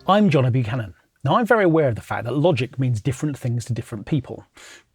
I'm John Buchanan. Now, I'm very aware of the fact that logic means different things to different people.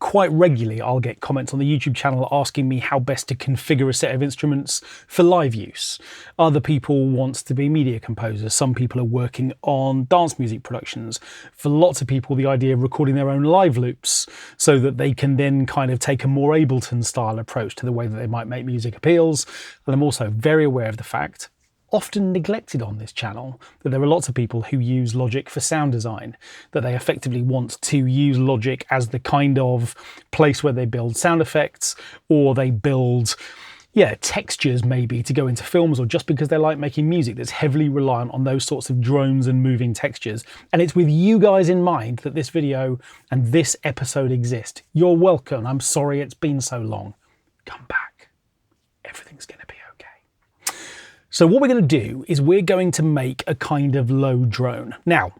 Quite regularly, I'll get comments on the YouTube channel asking me how best to configure a set of instruments for live use. Other people want to be media composers. Some people are working on dance music productions. For lots of people, the idea of recording their own live loops so that they can then kind of take a more Ableton style approach to the way that they might make music appeals. And I'm also very aware of the fact, often neglected on this channel, that there are lots of people who use Logic for sound design, that they effectively want to use Logic as the kind of place where they build sound effects, or they build textures maybe to go into films, or just because they like making music that's heavily reliant on those sorts of drones and moving textures. And it's with you guys in mind that this video and this episode exist. You're welcome. I'm sorry it's been so long. Come back. Everything's going to be okay. So what we're going to do is we're going to make a kind of low drone. Now,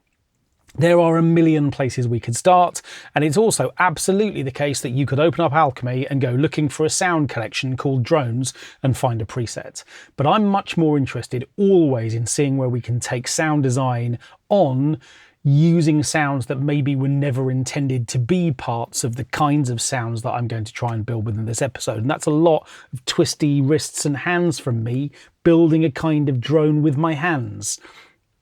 there are a million places we could start, and it's also absolutely the case that you could open up Alchemy and go looking for a sound collection called drones and find a preset. But I'm much more interested always in seeing where we can take sound design on using sounds that maybe were never intended to be parts of the kinds of sounds that I'm going to try and build within this episode. And that's a lot of twisty wrists and hands from me, building a kind of drone with my hands.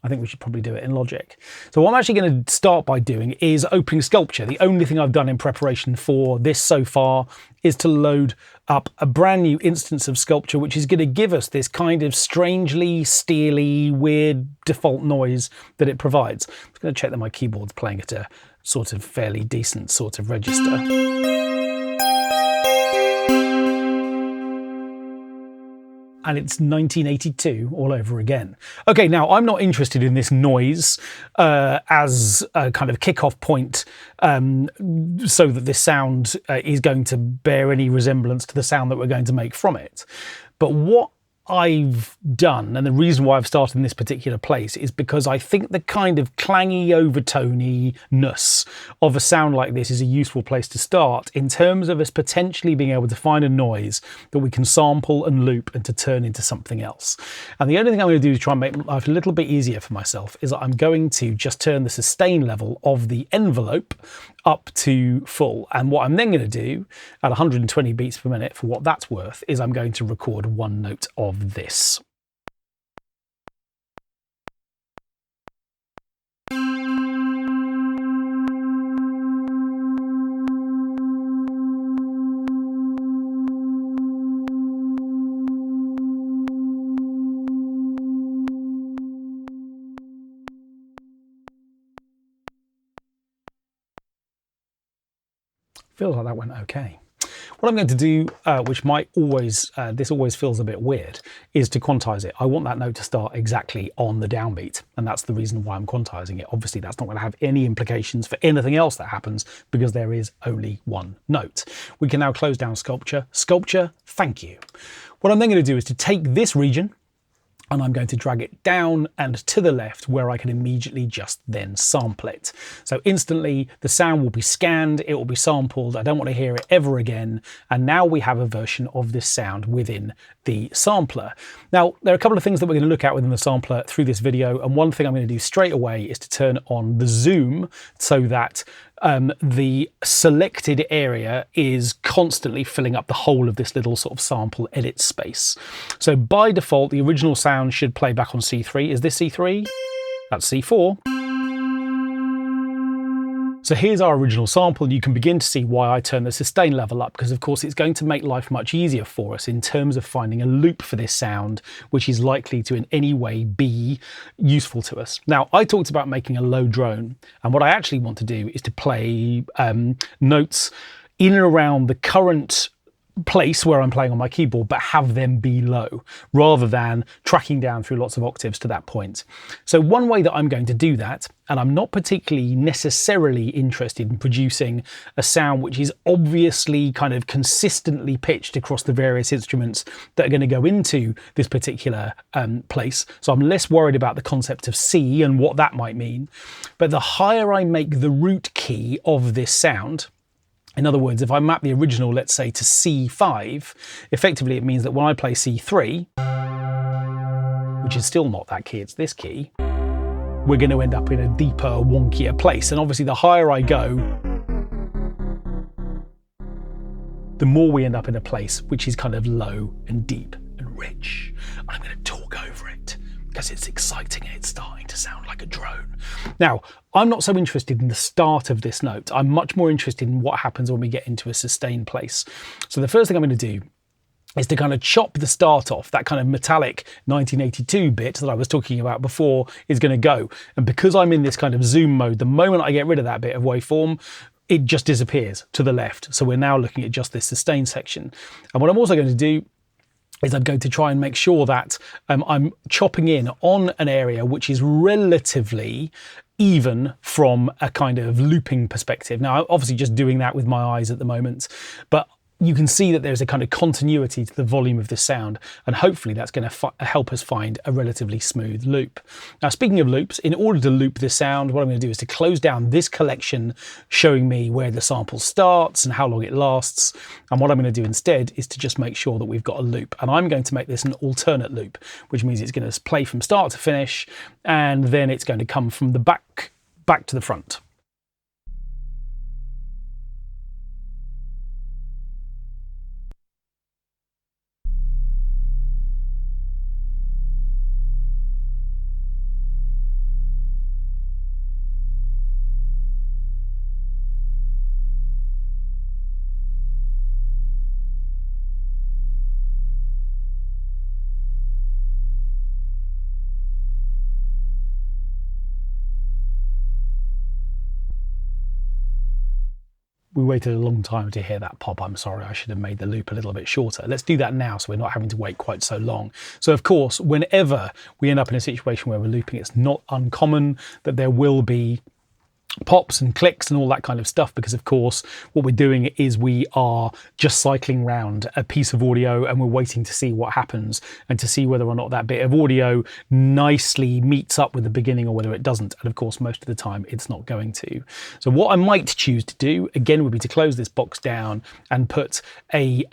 I think we should probably do it in Logic. So what I'm actually going to start by doing is opening Sculpture. The only thing I've done in preparation for this so far is to load up a brand new instance of Sculpture, which is going to give us this kind of strangely steely, weird default noise that it provides. I'm just going to check that my keyboard's playing at a sort of fairly decent sort of register. And it's 1982 all over again. Okay, now I'm not interested in this noise as a kind of kickoff point so that this sound is going to bear any resemblance to the sound that we're going to make from it. But what I've done, and the reason why I've started in this particular place, is because I think the kind of clangy overtony-ness of a sound like this is a useful place to start in terms of us potentially being able to find a noise that we can sample and loop and to turn into something else. And the only thing I'm going to do to try and make life a little bit easier for myself is that I'm going to just turn the sustain level of the envelope up to full. And what I'm then going to do at 120 beats per minute, for what that's worth, is I'm going to record one note of this. Feels like that went okay. What I'm going to do, which might always, this always feels a bit weird, is to quantize it. I want that note to start exactly on the downbeat, and that's the reason why I'm quantizing it. Obviously, that's not going to have any implications for anything else that happens because there is only one note. We can now close down Sculpture. Sculpture, thank you. What I'm then going to do is to take this region, and I'm going to drag it down and to the left where I can immediately just then sample it. So instantly the sound will be scanned, it will be sampled, I don't want to hear it ever again, and now we have a version of this sound within the sampler. Now, there are a couple of things that we're going to look at within the sampler through this video, and one thing I'm going to do straight away is to turn on the zoom so that the selected area is constantly filling up the whole of this little sort of sample edit space. So by default, the original sound should play back on C3. Is this C3? That's C4. So here's our original sample, and you can begin to see why I turn the sustain level up, because of course it's going to make life much easier for us in terms of finding a loop for this sound, which is likely to in any way be useful to us. Now, I talked about making a low drone, and what I actually want to do is to play notes in and around the current place where I'm playing on my keyboard, but have them be low rather than tracking down through lots of octaves to that point. So one way that I'm going to do that, and I'm not particularly necessarily interested in producing a sound which is obviously kind of consistently pitched across the various instruments that are going to go into this particular place. So I'm less worried about the concept of C and what that might mean. But the higher I make the root key of this sound, in other words, if I map the original, let's say, to C5, effectively it means that when I play C3, which is still not that key, it's this key, we're going to end up in a deeper, wonkier place. And obviously the higher I go, the more we end up in a place which is kind of low and deep and rich. And I'm going to talk over it because it's exciting and it's starting to sound like a drone. Now, I'm not so interested in the start of this note. I'm much more interested in what happens when we get into a sustained place. So the first thing I'm going to do is to kind of chop the start off. That kind of metallic 1982 bit that I was talking about before is going to go. And because I'm in this kind of zoom mode, the moment I get rid of that bit of waveform, it just disappears to the left. So we're now looking at just this sustain section. And what I'm also going to do is I'm going to try and make sure that I'm chopping in on an area which is relatively even from a kind of looping perspective. Now, I'm obviously just doing that with my eyes at the moment, but you can see that there's a kind of continuity to the volume of the sound, and hopefully that's going to help us find a relatively smooth loop. Now, speaking of loops, in order to loop this sound, what I'm going to do is to close down this collection showing me where the sample starts and how long it lasts. And what I'm going to do instead is to just make sure that we've got a loop. And I'm going to make this an alternate loop, which means it's going to play from start to finish, and then it's going to come from the back to the front. We waited a long time to hear that pop. I'm sorry, I should have made the loop a little bit shorter. Let's do that now so we're not having to wait quite so long. So of course, whenever we end up in a situation where we're looping, it's not uncommon that there will be pops and clicks and all that kind of stuff, because of course what we're doing is we are just cycling around a piece of audio and we're waiting to see what happens and to see whether or not that bit of audio nicely meets up with the beginning or whether it doesn't. And of course most of the time it's not going to. So what I might choose to do again would be to close this box down and put a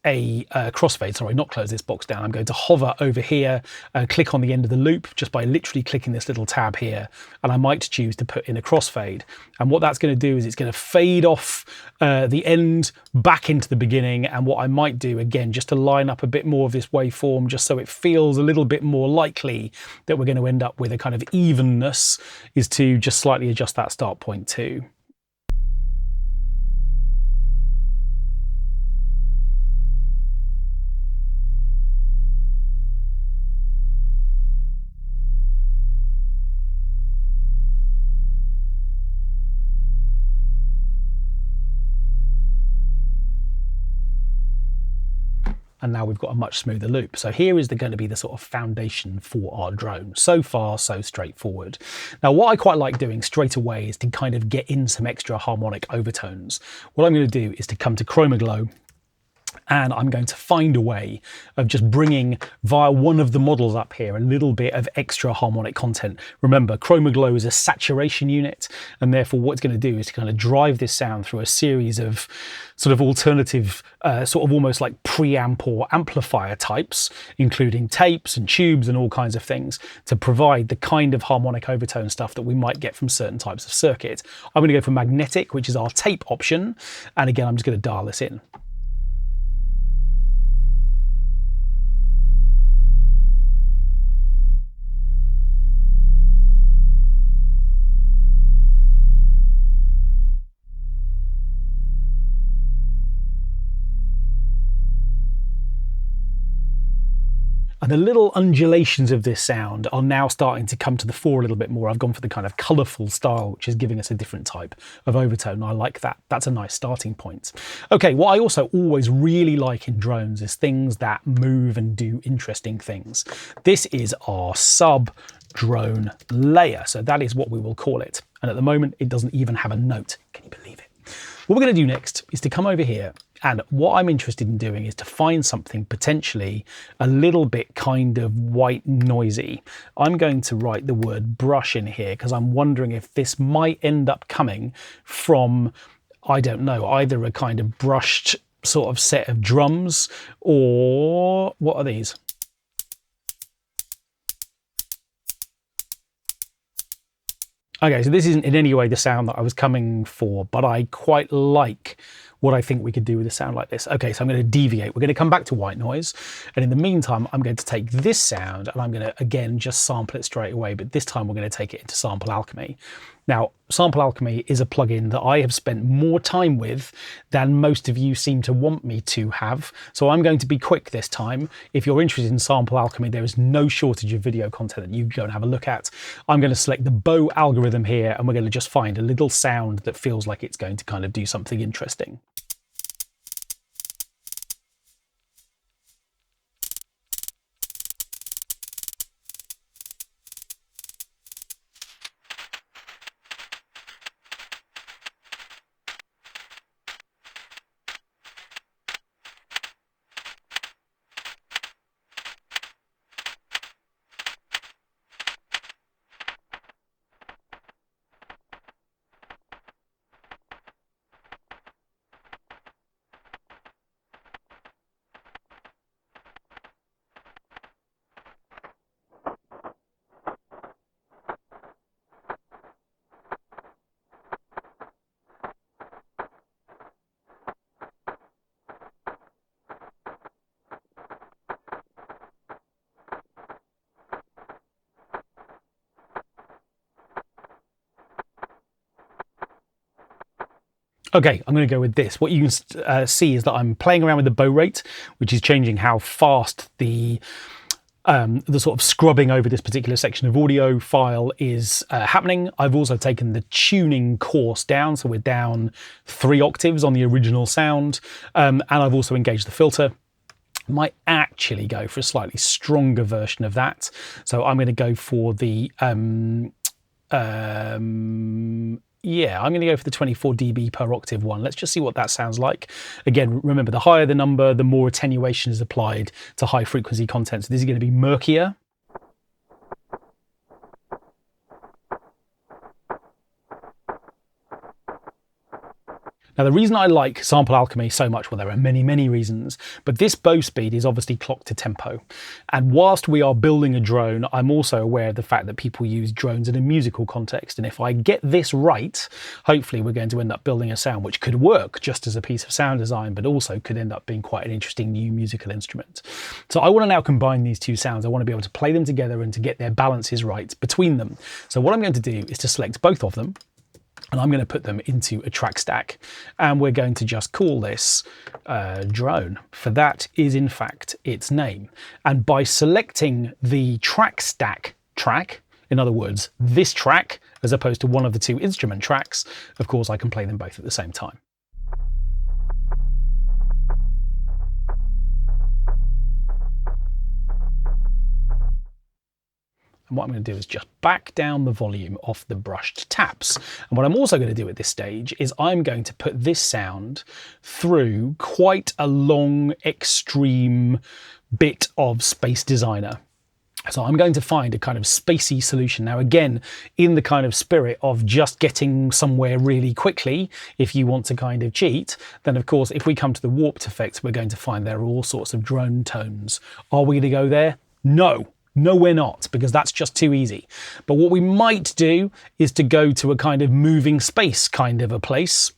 crossfade. Sorry, not close this box down. I'm going to hover over here and click on the end of the loop just by literally clicking this little tab here, and I might choose to put in a crossfade. And what that's going to do is it's going to fade off the end back into the beginning. And what I might do again, just to line up a bit more of this waveform, just so it feels a little bit more likely that we're going to end up with a kind of evenness, is to just slightly adjust that start point too. And now we've got a much smoother loop. So here is going to be the sort of foundation for our drone. So far, so straightforward. Now, what I quite like doing straight away is to kind of get in some extra harmonic overtones. What I'm going to do is to come to Chromaglow, and I'm going to find a way of just bringing via one of the models up here a little bit of extra harmonic content. Remember, Chromaglow is a saturation unit, and therefore what it's going to do is to kind of drive this sound through a series of sort of alternative, sort of almost like preamp or amplifier types, including tapes and tubes and all kinds of things, to provide the kind of harmonic overtone stuff that we might get from certain types of circuit. I'm going to go for magnetic, which is our tape option, and again I'm just going to dial this in. And the little undulations of this sound are now starting to come to the fore a little bit more. I've gone for the kind of colourful style, which is giving us a different type of overtone. I like that. That's a nice starting point. Okay, what I also always really like in drones is things that move and do interesting things. This is our sub-drone layer. So that is what we will call it. And at the moment, it doesn't even have a note. Can you believe it? What we're going to do next is to come over here, and what I'm interested in doing is to find something potentially a little bit kind of white noisy. I'm going to write the word brush in here because I'm wondering if this might end up coming from, I don't know, either a kind of brushed sort of set of drums, or what are these? Okay, so this isn't in any way the sound that I was coming for, but I quite like what I think we could do with a sound like this. Okay, so I'm going to deviate. We're going to come back to white noise. And in the meantime, I'm going to take this sound and I'm going to, again, just sample it straight away. But this time we're going to take it into Sample Alchemy. Now, Sample Alchemy is a plugin that I have spent more time with than most of you seem to want me to have. So I'm going to be quick this time. If you're interested in Sample Alchemy, there is no shortage of video content that you can go and have a look at. I'm going to select the bow algorithm here, and we're going to just find a little sound that feels like it's going to kind of do something interesting. Okay, I'm going to go with this. What you can see is that I'm playing around with the bow rate, which is changing how fast the sort of scrubbing over this particular section of audio file is happening. I've also taken the tuning course down, so we're down 3 octaves on the original sound, and I've also engaged the filter. Might actually go for a slightly stronger version of that. So I'm going to go for the yeah, I'm going to go for the 24 dB per octave one. Let's just see what that sounds like. Again, remember, the higher the number, the more attenuation is applied to high frequency content. So this is going to be murkier. Now, the reason I like Sample Alchemy so much, well, there are many, many reasons, but this bow speed is obviously clocked to tempo. And whilst we are building a drone, I'm also aware of the fact that people use drones in a musical context. And if I get this right, hopefully we're going to end up building a sound which could work just as a piece of sound design, but also could end up being quite an interesting new musical instrument. So I want to now combine these two sounds. I want to be able to play them together and to get their balances right between them. So what I'm going to do is to select both of them, and I'm going to put them into a track stack, and we're going to just call this drone, for that is in fact its name. And by selecting the track stack track, in other words, this track, as opposed to one of the 2 instrument tracks, of course I can play them both at the same time. And what I'm going to do is just back down the volume off the brushed taps. And what I'm also going to do at this stage is I'm going to put this sound through quite a long, extreme bit of Space Designer. So I'm going to find a kind of spacey solution. Now, again, in the kind of spirit of just getting somewhere really quickly, if you want to kind of cheat, then of course, if we come to the warped effects, we're going to find there are all sorts of drone tones. Are we going to go there? No. No, we're not, because that's just too easy. But what we might do is to go to a kind of moving space kind of a place,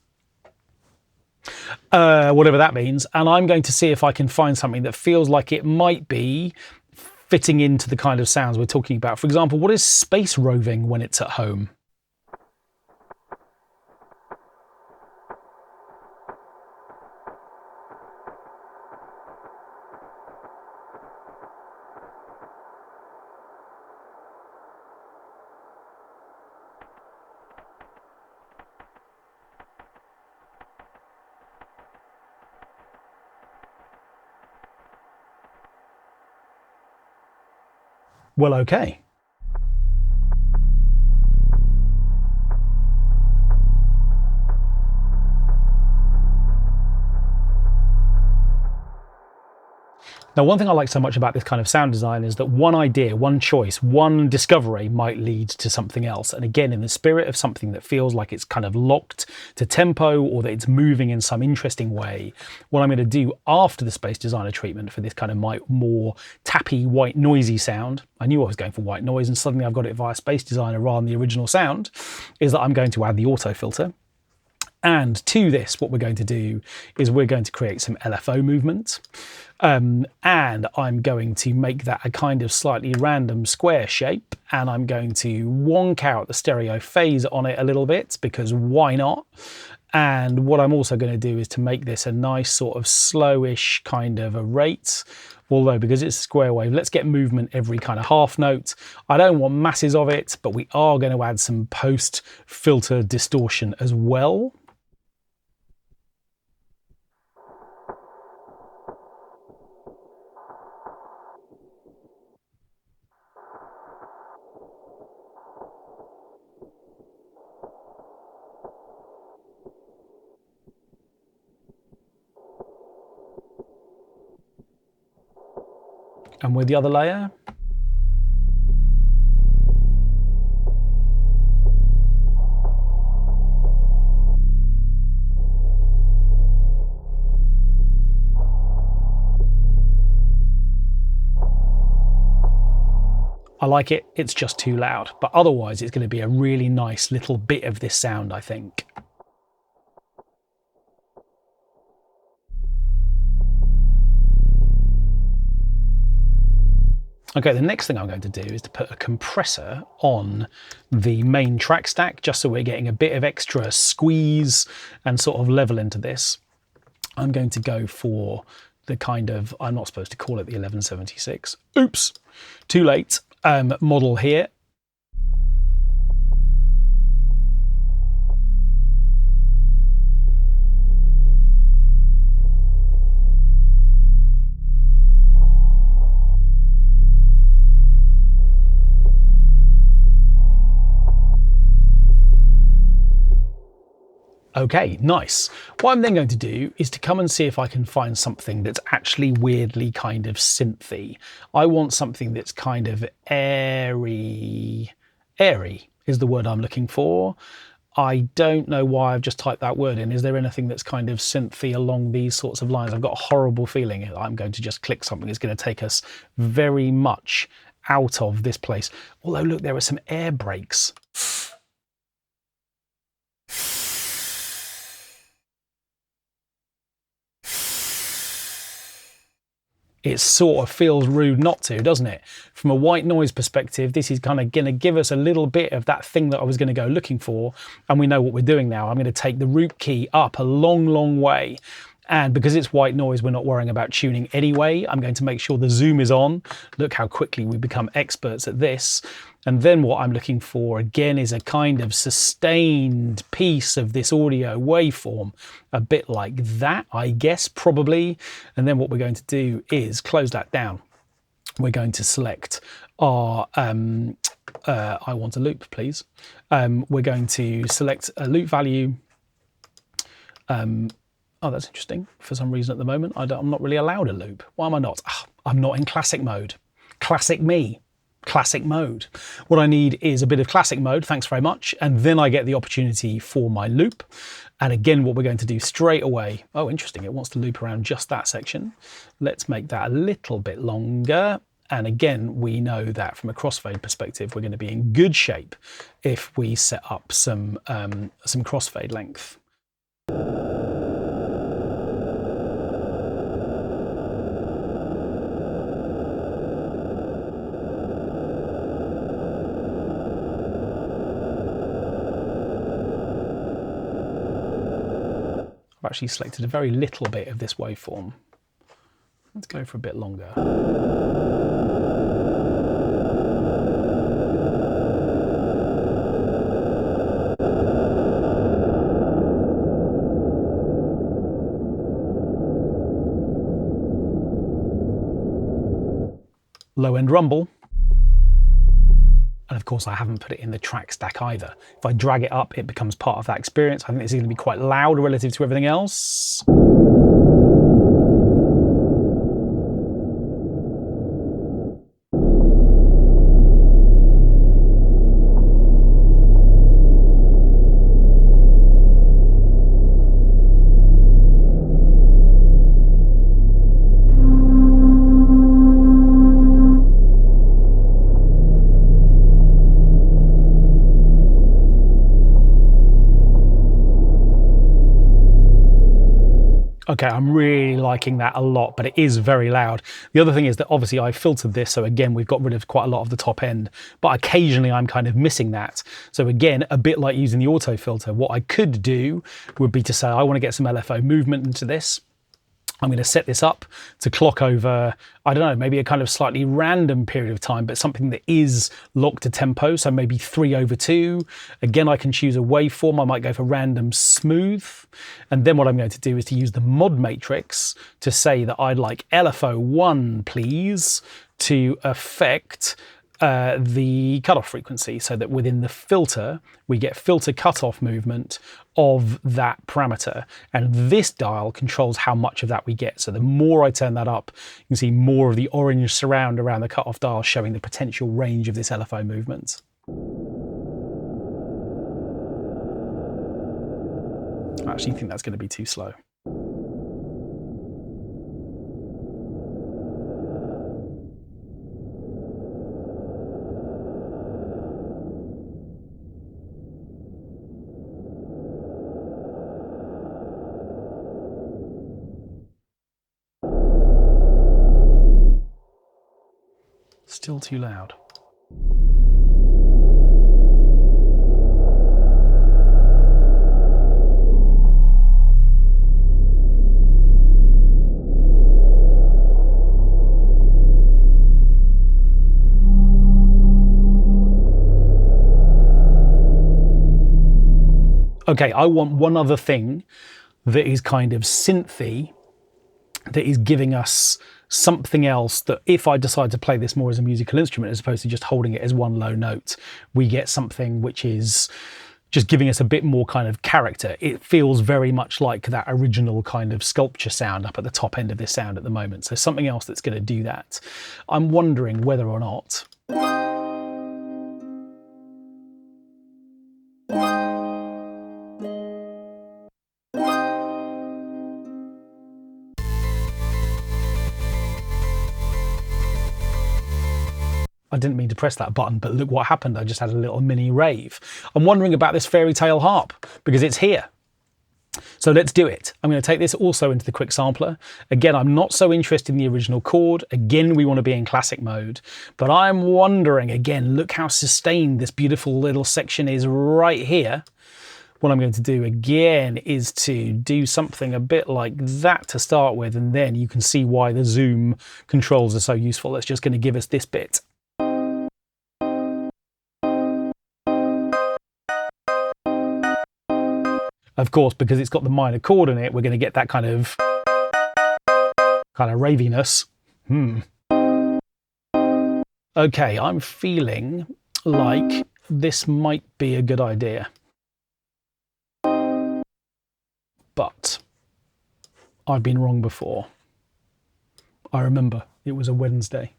whatever that means. And I'm going to see if I can find something that feels like it might be fitting into the kind of sounds we're talking about. For example, what is space roving when it's at home? Well, okay. Now, one thing I like so much about this kind of sound design is that one idea, one choice, one discovery might lead to something else. And again, in the spirit of something that feels like it's kind of locked to tempo or that it's moving in some interesting way, what I'm going to do after the Space Designer treatment for this kind of more tappy, white, noisy sound, I knew I was going for white noise and suddenly I've got it via Space Designer rather than the original sound, is that I'm going to add the AutoFilter. And to this, what we're going to do is we're going to create some LFO movement. And I'm going to make that a kind of slightly random square shape. And I'm going to wonk out the stereo phase on it a little bit, because why not? And what I'm also going to do is to make this a nice sort of slowish kind of a rate. Although, because it's a square wave, let's get movement every kind of half note. I don't want masses of it, but we are going to add some post-filter distortion as well. And with the other layer, I like it, it's just too loud, but otherwise it's going to be a really nice little bit of this sound, I think. Okay, the next thing I'm going to do is to put a compressor on the main track stack, just so we're getting a bit of extra squeeze and sort of level into this. I'm going to go for the kind of, I'm not supposed to call it the 1176, oops, too late, model here. Okay, nice. What I'm then going to do is to come and see if I can find something that's actually weirdly kind of synthy. I want something that's kind of airy. Airy is the word I'm looking for. I don't know why I've just typed that word in. Is there anything that's kind of synthy along these sorts of lines? I've got a horrible feeling I'm going to just click something that's going to take us very much out of this place. Although, look, there are some air brakes. It sort of feels rude not to, doesn't it? From a white noise perspective, this is kind of going to give us a little bit of that thing that I was going to go looking for. And we know what we're doing now. I'm going to take the root key up a long, long way. And because it's white noise, we're not worrying about tuning anyway. I'm going to make sure the zoom is on. Look how quickly we become experts at this. And then what I'm looking for again is a kind of sustained piece of this audio waveform, a bit like that, I guess, probably. And then what we're going to do is close that down. We're going to select our, I want a loop, please. We're going to select a loop value. Oh, that's interesting. For some reason at the moment, I'm not really allowed a loop. Why am I not? Oh, I'm not in classic mode. Classic me. Classic mode. What I need is a bit of classic mode, thanks very much, and then I get the opportunity for my loop. And again, what we're going to do straight away, oh interesting, it wants to loop around just that section. Let's make that a little bit longer. And again, we know that from a crossfade perspective, we're going to be in good shape if we set up some crossfade length. I've actually selected a very little bit of this waveform. Let's go for a bit longer. Low end rumble. And of course, I haven't put it in the track stack either. If I drag it up, it becomes part of that experience. I think this is going to be quite loud relative to everything else. Okay, I'm really liking that a lot, but it is very loud. The other thing is that obviously I filtered this, so again, we've got rid of quite a lot of the top end, but occasionally I'm kind of missing that. So again, a bit like using the auto filter, what I could do would be to say, I want to get some LFO movement into this. I'm going to set this up to clock over, I don't know, maybe a kind of slightly random period of time, but something that is locked to tempo, so maybe 3/2. Again, I can choose a waveform. I might go for random smooth. And then what I'm going to do is to use the mod matrix to say that I'd like LFO1, please, to affect the cutoff frequency, so that within the filter we get filter cutoff movement of that parameter, and this dial controls how much of that we get. So the more I turn that up, you can see more of the orange surround around the cutoff dial showing the potential range of this LFO movement. I actually think that's going to be too slow. Still too loud. Okay, I want one other thing that is kind of synthy, that is giving us something else, that if I decide to play this more as a musical instrument as opposed to just holding it as one low note, we get something which is just giving us a bit more kind of character. It feels very much like that original kind of sculpture sound up at the top end of this sound at the moment. So something else that's going to do that. I'm wondering whether or not I didn't mean to press that button, but look what happened. I just had a little mini rave. I'm wondering about this fairy tale harp because it's here. So let's do it. I'm going to take this also into the quick sampler. Again, I'm not so interested in the original chord. Again, we want to be in classic mode, but I'm wondering, again, look how sustained this beautiful little section is right here. What I'm going to do again is to do something a bit like that to start with, and then you can see why the zoom controls are so useful. It's just going to give us this bit. Of course, because it's got the minor chord in it, we're going to get that kind of raviness. Okay, I'm feeling like this might be a good idea. But I've been wrong before. I remember it was a Wednesday.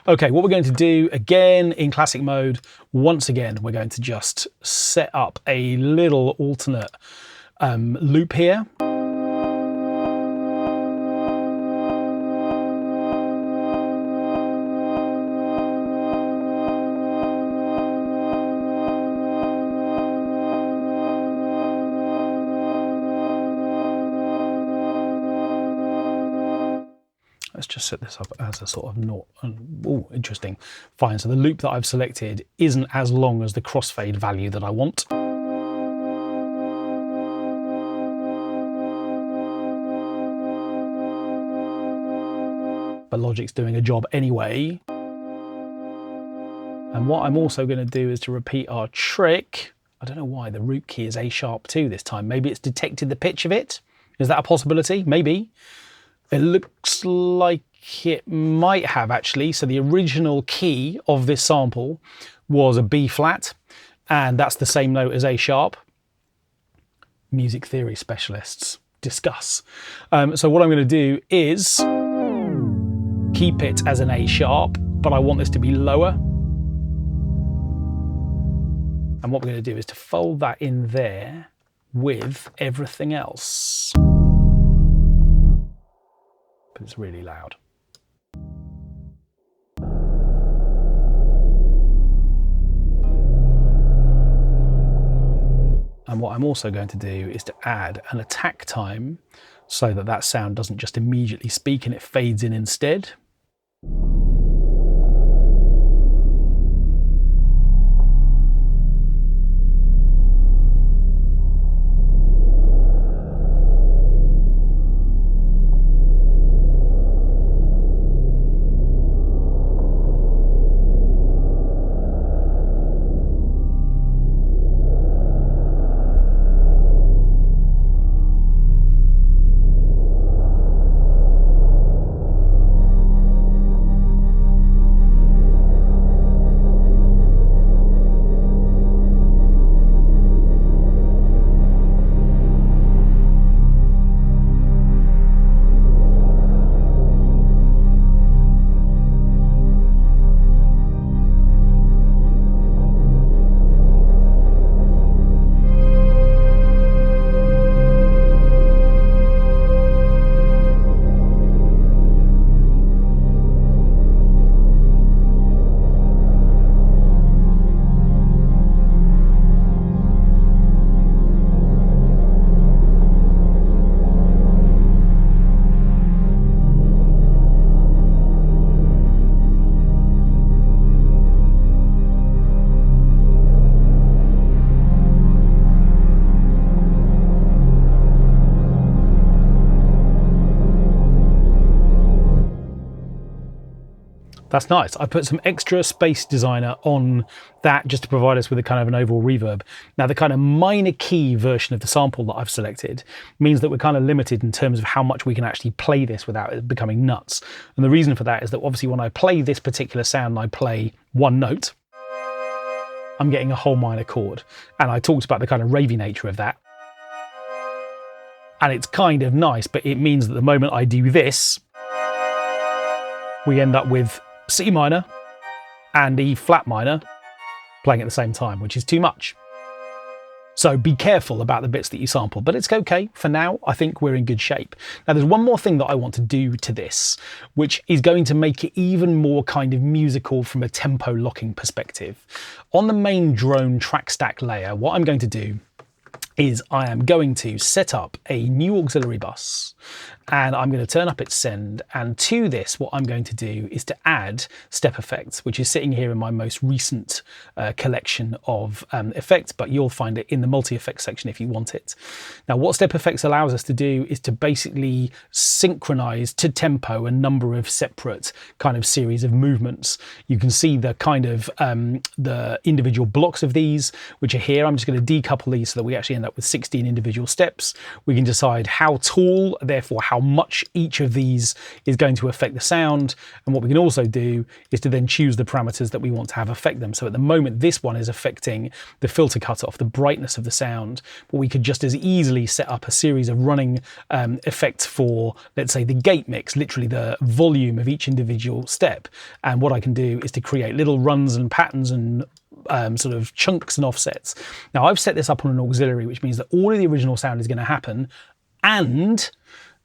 Okay, what we're going to do again in classic mode, once again, we're going to just set up a little alternate loop here. Let's just set this up as a sort of naught. Oh, interesting. Fine, so the loop that I've selected isn't as long as the crossfade value that I want. But Logic's doing a job anyway. And what I'm also going to do is to repeat our trick. I don't know why the root key is A#2 this time. Maybe it's detected the pitch of it. Is that a possibility? Maybe. It looks like it might have actually. So the original key of this sample was a B flat, and that's the same note as A#. Music theory specialists, discuss. So what I'm going to do is keep it as an A#, but I want this to be lower. And what we're going to do is to fold that in there with everything else. But it's really loud. And what I'm also going to do is to add an attack time so that that sound doesn't just immediately speak and it fades in instead. That's nice. I put some extra space designer on that just to provide us with a kind of an overall reverb. Now, the kind of minor key version of the sample that I've selected means that we're kind of limited in terms of how much we can actually play this without it becoming nuts. And the reason for that is that obviously when I play this particular sound, I play one note, I'm getting a whole minor chord. And I talked about the kind of ravey nature of that. And it's kind of nice, but it means that the moment I do this, we end up with C minor and E flat minor playing at the same time, which is too much. So be careful about the bits that you sample, but it's okay. For now, I think we're in good shape. Now, there's one more thing that I want to do to this, which is going to make it even more kind of musical from a tempo locking perspective. On the main drone track stack layer, what I'm going to do is I am going to set up a new auxiliary bus and I'm going to turn up its send, and to this what I'm going to do is to add Step FX, which is sitting here in my most recent collection of effects, but you'll find it in the multi-effects section if you want it. Now, what Step FX allows us to do is to basically synchronize to tempo a number of separate kind of series of movements. You can see the kind of the individual blocks of these, which are here. I'm just going to decouple these so that we actually end up with 16 individual steps. We can decide how tall, therefore how much each of these is going to affect the sound. And what we can also do is to then choose the parameters that we want to have affect them. So at the moment, this one is affecting the filter cutoff, the brightness of the sound, but we could just as easily set up a series of running effects for, let's say, the gate mix, literally the volume of each individual step. And what I can do is to create little runs and patterns and sort of chunks and offsets. Now, I've set this up on an auxiliary, which means that all of the original sound is going to happen, and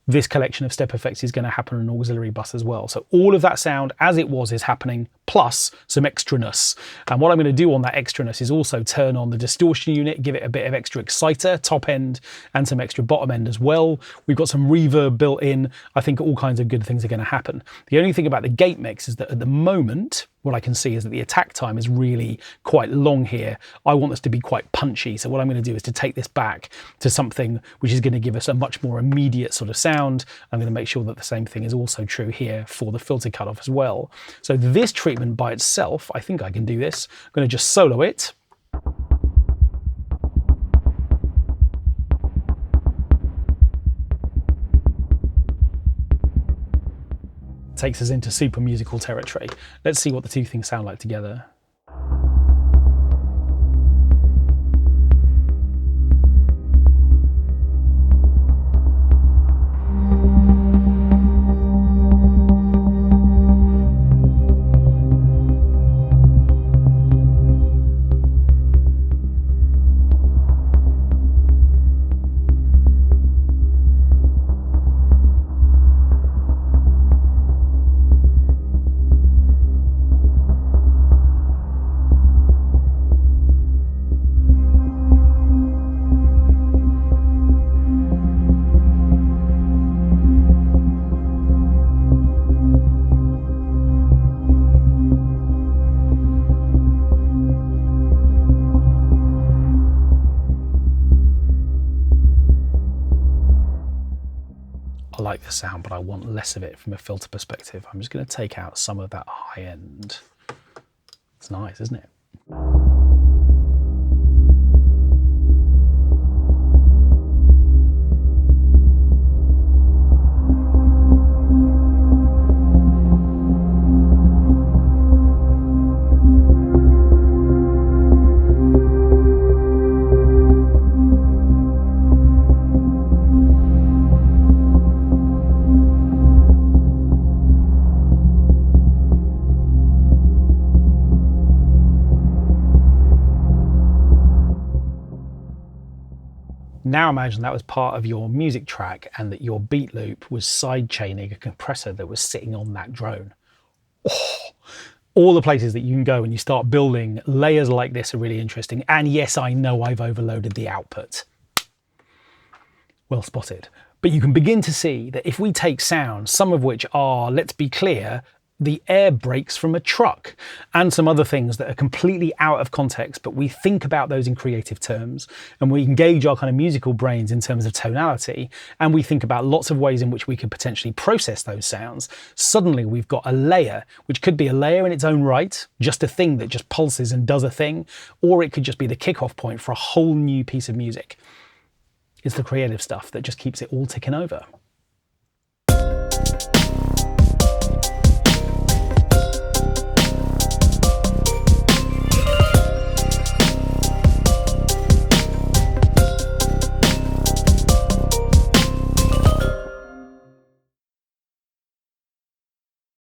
this collection of step effects is going to happen on an auxiliary bus as well. So all of that sound as it was is happening, plus some extraness. And what I'm going to do on that extraness is also turn on the distortion unit, give it a bit of extra exciter, top end, and some extra bottom end as well. We've got some reverb built in. I think all kinds of good things are going to happen. The only thing about the gate mix is that at the moment, what I can see is that the attack time is really quite long here. I want this to be quite punchy. So what I'm going to do is to take this back to something which is going to give us a much more immediate sort of sound. I'm going to make sure that the same thing is also true here for the filter cutoff as well. So this treatment by itself, I think I can do this. I'm going to just solo it. Takes us into super musical territory. Let's see what the two things sound like together. like the sound, but I want less of it from a filter perspective. I'm just going to take out some of that high end. It's nice, isn't it? Now imagine that was part of your music track and that your beat loop was sidechaining a compressor that was sitting on that drone. Oh, all the places that you can go when you start building layers like this are really interesting. And yes, I know I've overloaded the output. Well spotted. But you can begin to see that if we take sounds, some of which are, let's be clear, the air brakes from a truck and some other things that are completely out of context, but we think about those in creative terms and we engage our kind of musical brains in terms of tonality, and we think about lots of ways in which we could potentially process those sounds. Suddenly we've got a layer, which could be a layer in its own right, just a thing that just pulses and does a thing, or it could just be the kickoff point for a whole new piece of music. It's the creative stuff that just keeps it all ticking over.